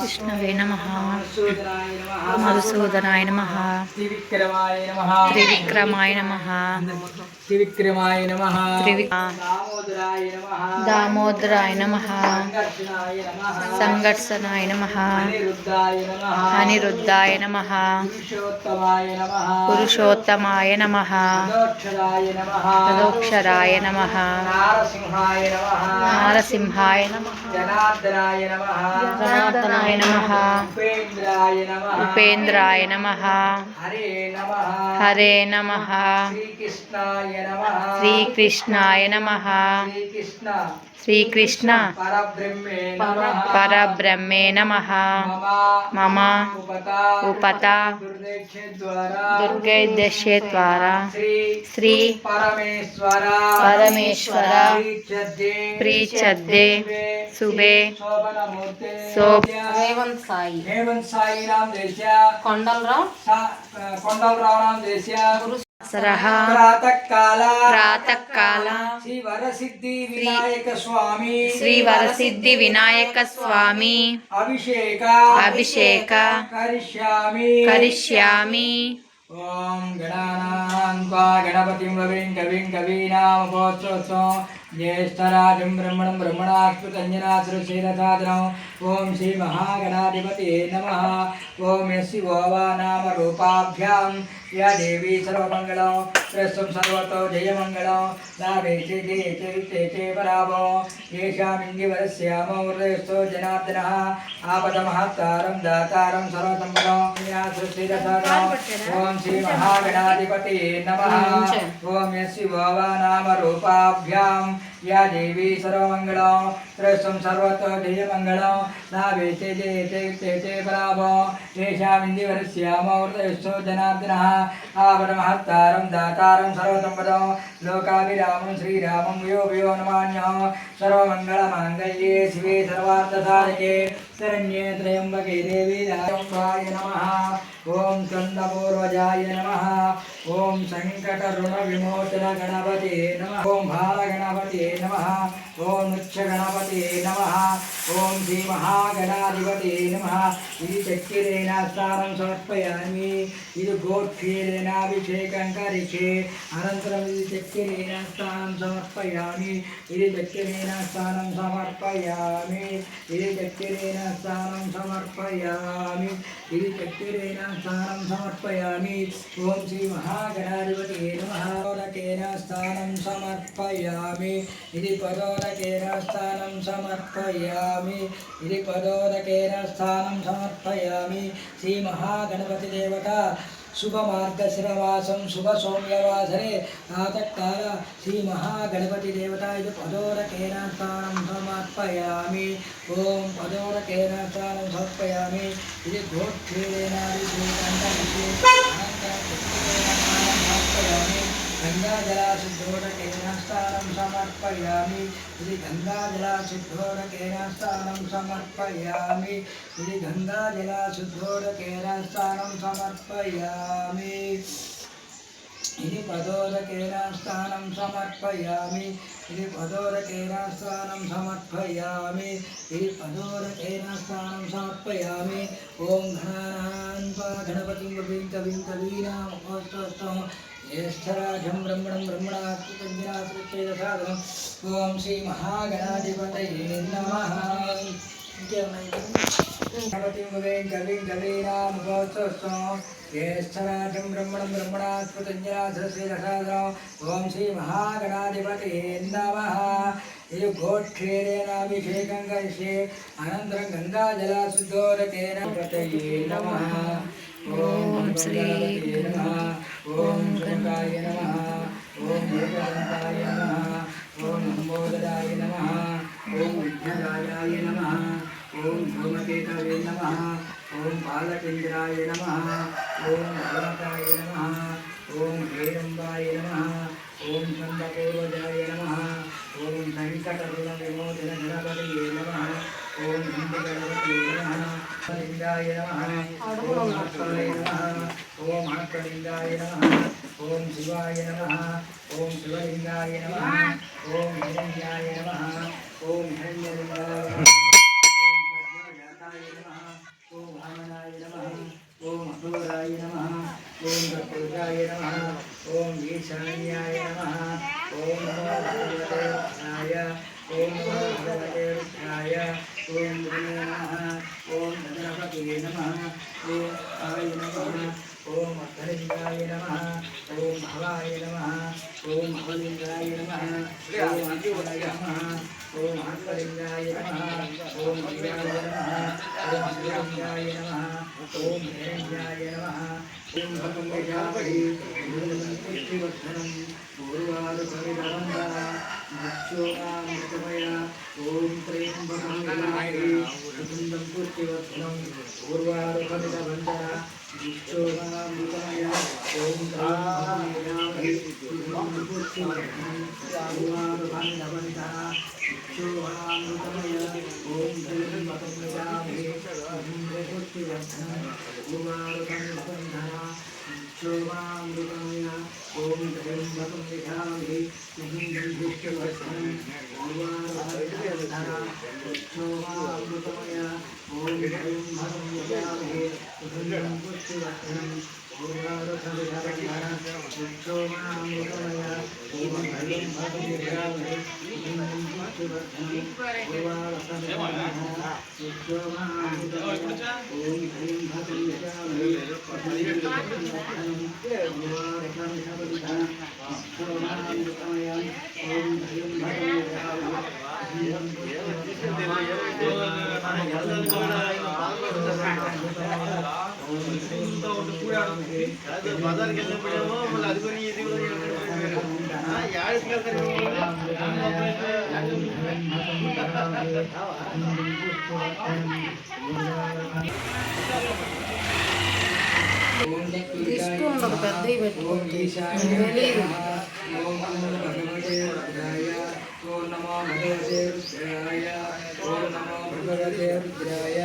విష్ణవే నమః మధుసూదనాయ నమః త్రివిక్రమాయ నమః దామోదరాయ నమః సంఘర్షణాయ నమః అనిరుద్ధాయ నమః పురుషోత్తమాయ నమః తదోక్షరాయ నమః నారసింహాయ నమః జనార్దనాయ నమః ఉపేంద్రాయ నమః హరే నమః శ్రీకృష్ణాయ నమః శ్రీకృష్ణ పరబ్రహ్మే నమః మమ ఉపత దుర్గైర్దశ్యేద్వారా శ్రీ పరమేశ్వర ప్రీచద్దే శుభే రేవంత్ సాయి नाम देश्य కొండలరావు नाम देश्य ప్రాతకాల శ్రీ వరసిద్ధి వినాయక స్వామి అభిషేక కరిష్యామి. ఓం గణపతిం కవిం కవీనామోత్సవం జ్యేష్ఠరాజం బ్రహ్మణం బ్రహ్మణాస్పృతంజనాశ్రుశీలసాదనం. ఓం శ్రీ మహాగణాధిపతి నమః. ఓం యస్య నామ రూపాభ్యాం या देवी सर्वमंगलं प्रस्तुं सर्वतो जयमंगलं लाभेचे जयचे पराभो येषामिन्दिवरस्यामो हृदयस्थो जनार्दनः आपदमहत्तारं दातारं सर्वसम्पदं सृष्टिरसादनं. ओं श्री महागणाधिपति नमः. ओं यस्य नाम रूपाभ्यां या देवी सर्वमंगलं प्रस्तुं सर्वतो जयमंगलं लाभेचे जयचे पराभो येषामिन्दिवरस्यामो हृदयस्थो जनार्दनः आवरमहत्तारं दातारं सर्वसम्पदं लोकाभिरामं श्रीरामं यो यो नमान्यः. सर्वमङ्गलमाङ्गल्ये शिवे सर्वार्थसाधके शरण्ये त्र्यम्बके देवी नारायणाय नमः. ओं चण्डपूर्वजाय नमः. ओं सङ्कटऋणविमोचन गणपते नमः. ओं भालगणपते नमः. ओं उच्चगणपते नमः. ओं श्री महागणाधिपते नमः. ఇది చక్కెరేణ స్నానం సమర్పయామి. ఇది గోక్షీరేణాభిషేకం కరిచే అనంతరం ఇది చక్కెరేణ స్నానం సమర్పయామి. ఇది చక్కెరేణ స్నానం సమర్పయామి. ఇది చక్కెరేణ స్నానం సమర్పయామి. ఇది చక్కెరేణ స్నానం సమర్పయామి. ఓం శ్రీ మహాగణాధిపతి నమః. పదోదకేన స్నానం సమర్పయామి. ఇది పదోదకేన స్నానం సమర్పయామి. ఇది పదోదకేన స్నానం సమర్పయామి. శ్రీ మహాగణపతి దేవత शुभ मार्गशिरवासं शुभ सौम्यवासरे प्रातःकाल श्री महागणपति देवता पदोदकेन स्नानं समर्पयामि. ओं पदोदकेन स्नानं समर्पयामि. इति गोक्षीरेणाभिषेकं गंगाजलाशुद्धोदकेन स्नानं समर्पयामि. इति गंगाजलाशुद्धोदकेन स्नानं समर्पयामि. इति गंगाजलाशुद्धोदकेन स्नानं समर्पयामि. इति पदोदकेन स्नानं समर्पयामि. इति पदोदकेन स्नानं समर्पयामि. इति पदोदकेन स्नानं समर्पयामि. ओं गणपतिं कविं कवीनामोत्सवं ज्येष्ठराजं ब्रह्मणं ब्रह्मणास्पृतंजनाश्रुतेजसादनं. ओं श्री महागणाधिपतये नमः. गणपतिं कविं कवीनामोत्सवं ज्येष्ठराजं ब्रह्मणं ब्रह्मणास्पृतंजनाश्रुतेजसादनं. ओं श्री महागणाधिपतये नमः. ఇది గోక్షీరేణాభిషేకం కరిష్యే అనంతరం గంగాజలాశుద్ధోదకేన పతయే నమః. ఓం శ్రీ నమః. ఓం గంగాయ నమః. ఓం గంగాయ నమః. ఓం లంబోదరాయ నమః. ఓం విఘ్నరాయాయ నమః. ఓం ధూమకేతవే నమః. ఓం బాలచంద్రాయ నమః. ఓం భగవతాయ నమః. ఓం హేరంబాయ నమః. ఓం చంద్రపూర్వజాయ నమః. ఓం సంకటరుణవిమోచన గణపతయే నమః. ఓం గణపతయే నమః. లింగాయ నమః. ఓం హస్తాయ నమః. ఓం హస్తలింగాయ నమః. ఓం శివాయ నమః. ఓం శివలింగాయ నమః. ఓం హిరణ్యాయ నమః. ఓం హిరణ్యలింగాయ నమః. ఓం ఓం గురువే నమః ఓం గణపతియే నమః ఓం ఆయ నమః ఓం అత్తలింగాయ నమః ఓం భవాయ నమః ఓం భవలింగాయ నమః ఓం అత్తలింగాయ నమః ఓం అత్తలింగాయ నమః ఓం భవాయ నమః ఓం శివలింగాయ నమః ఓం హిరణ్యాయ నమః ఓం భగవంతాయ పుష్టివర్ధనం పూర్వాలు కవిరవందన ముఖ్యోమయ ఓం త్రయంబకం వినాయకి సుగంధం పుష్టివర్ధనం పూర్వాలు కవిరవందన ముఖ్యోమయ ఓం త్రయంబకం వినాయకి సుగంధం పుష్టివర్ధనం పూర్వాలు కవిరవందన ముఖ్యోమయ ఓం త్రయంబకం వినాయకి సుగంధం పుష్టివర్ధనం పూర్వాలు కవిరవందన శోభామృతమయ ఓం త్రయంబకం విధామహి సుగంధం పుష్టివర్ధనం పూర్వారుకవిరవందన శోభామృతమయ ఓం త్రయంబకం విధామహి సుగంధం పుష్టివర్ధనం పూర్వారుకవిరవందన శోభామృతమయ ఓం త్రయంబకం విధామహి సుగంధం పుష్టివర్ధనం పూర్వారుకవిరవందన శోభామృతమయ ఓం త్రయంబకం విధామహి బజార్కి వెళ్ళినప్పుడేమో మళ్ళీ అది కొని ఇది దిష్టి ఉండదు పెద్దవి పెట్టుకుంటే తెలియదు. ఓం నమో భగవతే రుద్రాయ ఓం నమో భగవతే రుద్రాయ ఓం నమో భగవతే రుద్రాయ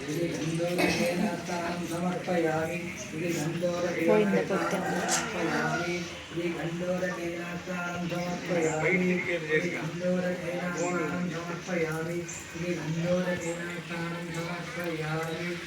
ఇది గంధోరకేన స్థానం సమర్పయామి ఇది గంధోరకేన సమర్పయామి ఇది గంధోరకేన స్థానం సమర్పయామి ఇది గంధోరకేన స్థానం సమర్పయామి ఇది గంధోరకేన స్థానం సమర్పయామి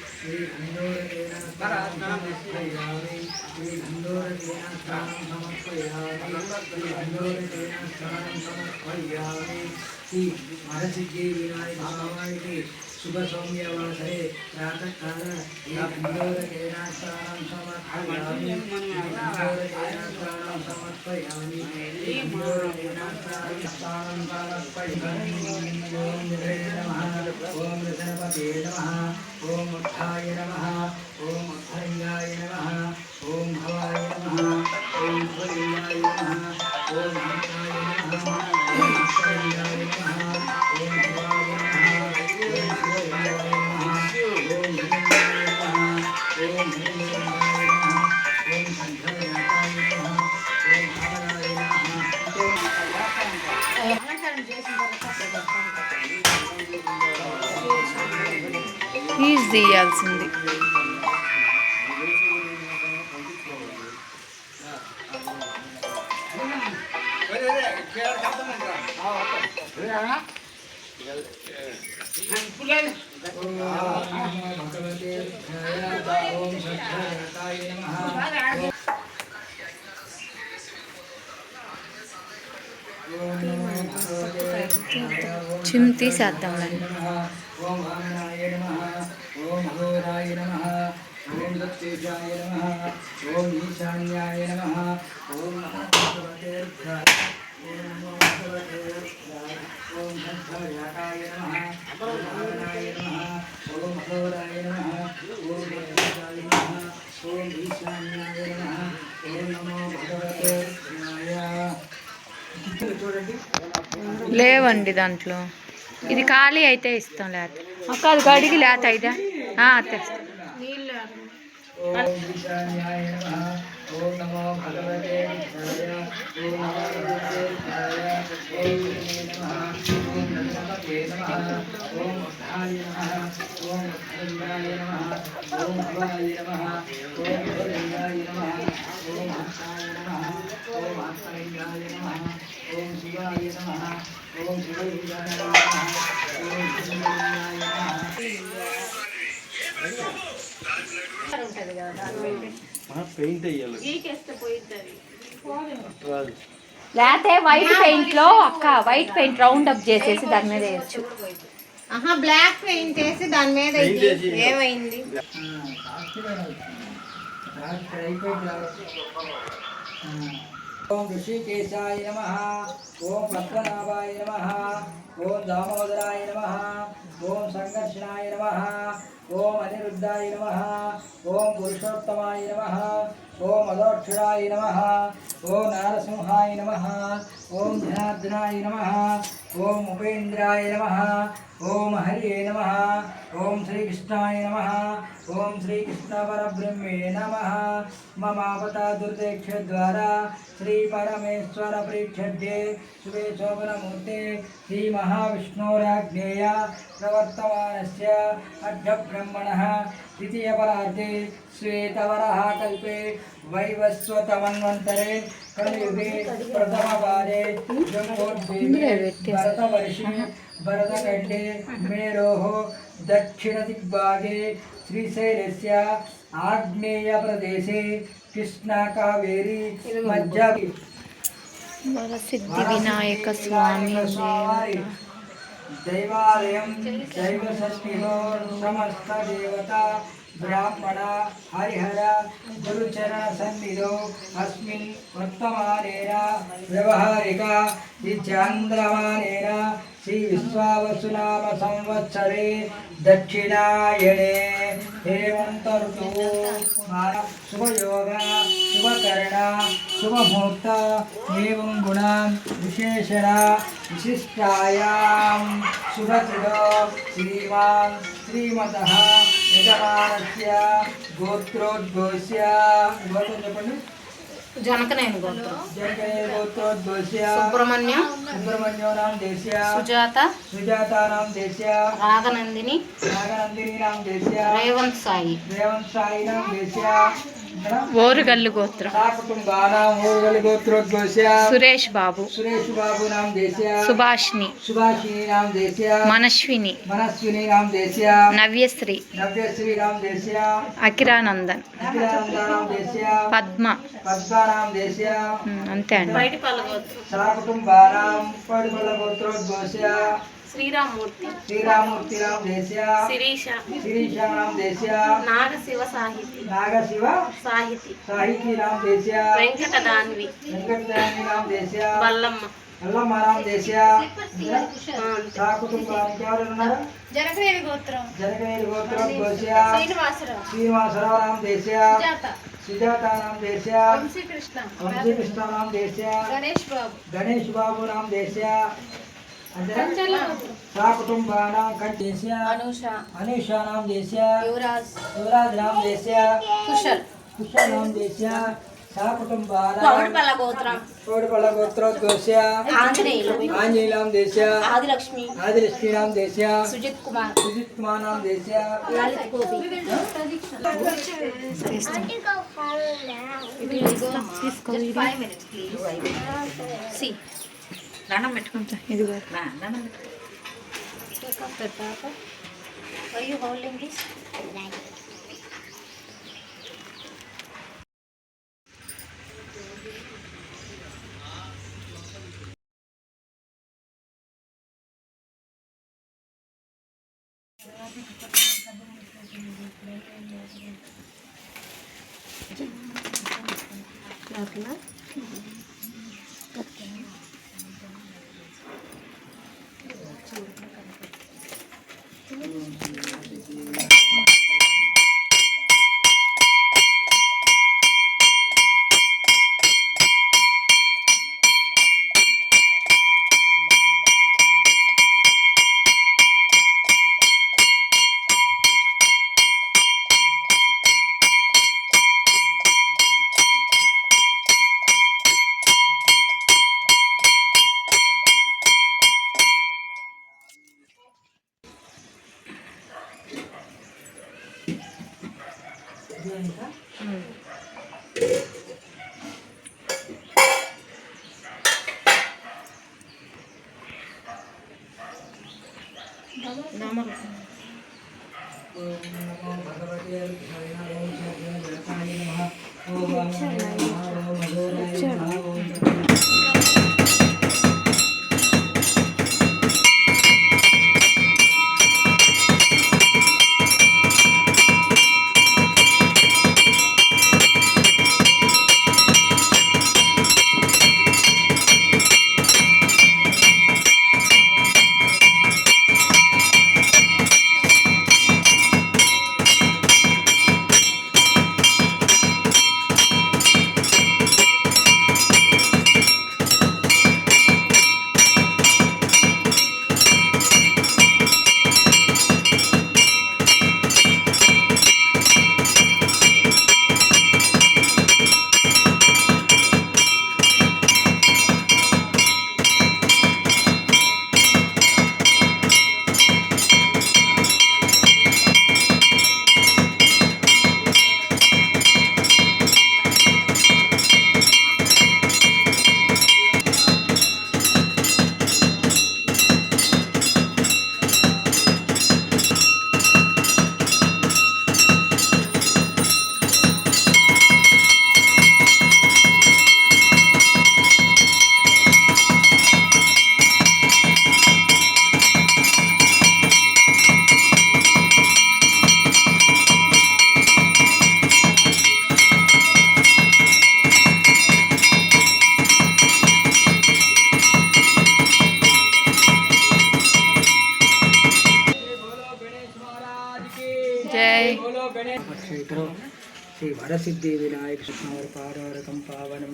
ఇది గంధోరకేన స్థానం సమర్పయామి ఇది గంధోరకేన స్థానం సమర్పయామి ఇది గంధోరకేన స్థానం సమర్పయామి శ్రీ మహర్షి వినాయక స్వామికి శుభ సౌమ్యవాసరే ప్రాతకాల ఈ గంధోరకేన స్థానం సమర్పయామి ఈ గంధోరకేన స్థానం సమర్పయామి ఈ గంధోరకేన స్థానం సమర్పయామి ఓం నిరే నమః ఓం గణపతే నమః ఓం ఉత్థాయ నమః ఓం ఉత్తలింగాయ నమః ఓం భవాయ నమః ఓం శివలింగాయ నమః ఓం హంసాయ నమః ఓం అత్తలింగాయ నమః ఓం భవాయ నమః ఓం శివలింగాయ నమః ఓం హిరణ్యాయ నమః ఓం హిరణ్యాయ నమః ఓం సంధ్యాయాయ నమః ఓం భావనాయ నమః అలంకరణ చేసిన తర్వాత ఫీజు తీయాల్సింది. భగవతే రుద్రాయ ఓం సంధ్యాయాయ నమః చిమ్ తీసేద్దాంలే. ఓం వామనాయ నమః ఓం అఘోరాయ నమః ఓం దత్తేజాయ నమః ఓం ఈశాన్యాయ నమః ఓం నమో భగవతే రుద్రాయ ఓం నమో భగవతే రుద్రాయ ఓం సంధ్యాయాయ నమః ఓం వామనాయ నమః ఓం అఘోరాయ నమః ఓం దత్తేజాయ నమః ఓం ఈశాన్యాయ నమః ఓం నమో భగవతే రుద్రాయ. చూడండి లేవండి దాంట్లో. ఇది ఖాళీ అయితే ఇస్తాం, లేకపోతే అక్క అది గడిగి లేత అయితే తెస్తాం. నీళ్ళు ఓం ఈశాన్యాయ నమః ఓం నమో భగవతే రుద్రాయ ఓం నమో భగవతే రుద్రాయ ఓం గురువే నమః ఓం గణపతే నమః ఓం ఉత్థాయ నమః ఓం ఉత్తలింగాయ నమః ఓం భవాయ నమః ఓం శివలింగాయ నమః ఓం హంసాయ నమః ఓం అత్తలింగాయ నమః ఓం శివాయ నమః ఓం శివలింగాయ నమః ఓం హిరణ్యాయ నమః. ఉంటుంది కదా దాన్ని పెయింట్ అయ్యాలి గీకేస్తే పోయిద్ది. రాదు. లేకపోతే వైట్ పెయింట్ లో అక్క వైట్ పెయింట్ రౌండ్ అప్ చేసేసి దాని మీద వేయచ్చు. ఆహా బ్లాక్ పెయింట్ వేసి దాని మీద Paint ఇది వేసి. ఏమైంది ఓం ఋషికేశాయ నమః ఓం పద్మనాభాయ నమః ఓం దామోదరాయ నమః ఓం సంకర్షణాయ నమః ఓం అనిరుద్ధాయ నమః ఓం పురుషోత్తమాయ నమః ఓం అదోక్షరాయ నమః ఓం నారసింహాయ నమః ఓం ధనార్దనాయ నమః ఓం ఉపేంద్రాయ నమః ఓం హరియే నమః ఓం శ్రీకృష్ణాయ నమః ఓం శ్రీకృష్ణ పరబ్రహ్మే నమః మమాపతా దుర్దేక్ష ద్వారా శ్రీ పరమేశ్వర ప్రీక్షద్యే శుభే శోభనమూర్తే శ్రీ మహావిష్ణోరాజ్ఞేయ ప్రవర్తమానస్య అర్ధబ్రహ్మణః ద్వితీయపరార్ధే శ్వేతవరः కల్పే వైవస్వతమన్వంతరే కలియుగే ప్రథమవారే జంబోద్భీమే భరతవర్షే భరతఖण्डे मेरोः दक्षिणदिग्भागे श्रीशैलस्य आग्नेयप्रदेशे कृष्णाकावेरी मध्य వరసిద్ధి వినాయక స్వామి దేవత दैवालयं दैवषष्ठिनो समस्त देवता ब्राह्मण हरिहर गुरुचरण सन्निधौ अस्मिन् वर्तमानेन व्यवहारिक चान्द्रमानेन श्री विश्वावसुनाम संवत्सरे दक्षिणायने हेमंत ऋतु शुभयोग शुभकर्ण शुभमुहूर्त एवं गुण विशेषण विशिष्टायां शुभकृतो श्रीमान् श्रीमतः यजमानस्य गोत्रोद्घोष्य गोत्र చెప్పండి జనకనేని గోత్రం जनकने गोत्रोद्घोष्य సుబ్రహ్మణ్యం सुब्रह्मण्यो नाम देश्य సుజాత सुजाता नाम देश्य రాగనందిని नागनंदिनी नाम देश्य రేవంత్ సాయి रेवंत साई नाम देश्य ఓరుగల్లు గోత్రం कुटुंबानां ओरगल गोत्रोद्घोष्य సురేష్ బాబు सुरेश बाबू नाम देश्य సుభాష్ని सुभाषिनी नाम देश्य మనస్విని मनस्विनी नाम देश्य నవ్యశ్రీ नव्यश्री नाम देश्य అకిరానందన్ अखिलानंद नाम देश्य పద్మ पद्मा नाम देश्य అంతే అండి బయటి పల్ల గోత్రం कुटुंबानां पडबल गोत्रोद्घोष्य శ్రీరామూర్తి श्रीरामूर्ति नाम देश्य శిరీష शिरीषा नाम देश्य నాగశివ సాహితి नागशिव సాహితి साहिती नाम देश्य వెంకటదాన్వి वेंकटरानी नाम देश्य బల్లమ్మ अल्लम्म नाम देश्य सा कुटुंबाనికి ఎవరున్నారు జనకనేని గోత్రం जनकनेर गोत्रोद्घोष्य శ్రీనివాసరావు श्रीनिवासराव नाम देश्य సుజాత सुजाता नाम देश्य వంశీకృష్ణ वंशी कृष्ण नाम देश्य గణేష్ బాబు गणेश बाबू नाम देश्य కంచెల గోత్రం सा कुटुंबानां कंटेश्य అనూష अनुषा नाम देश्य యువరాజ్ युवराज नाम देश्य కుశల్ कुशल नाम देश्य सा कुटुंबानां పవడపల్ల గోత్రం कोडपल गोत्रोद्घोष्य ఆంజనేయులు आंजनेय नाम देश्य ఆదిలక్ష్మి आदिलक्ष्मी नाम देश्य సుజిత్ కుమార్ सुजित कुमार नाम देश्य లలిత్ గోపి దండం పెట్టుకుంటా ఇదిగో Are you holding this? ओम नमो भगवते विष्णुवे नमः ओम नमो भगवते జై క్షేత్రం శ్రీ వరసిద్ధి వినాయక కృష్ణవర పారవరకం పావనం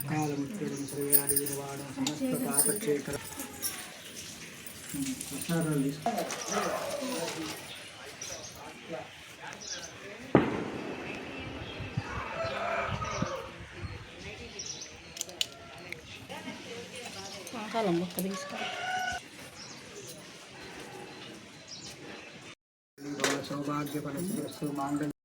కాలముత్రం శ్రీయాది నిర్వాణం సమస్త పాపక్షేత్ర ప్రసాదాలు తీసుకో సౌభాగ్య ఫలస్తు మాంగళ్య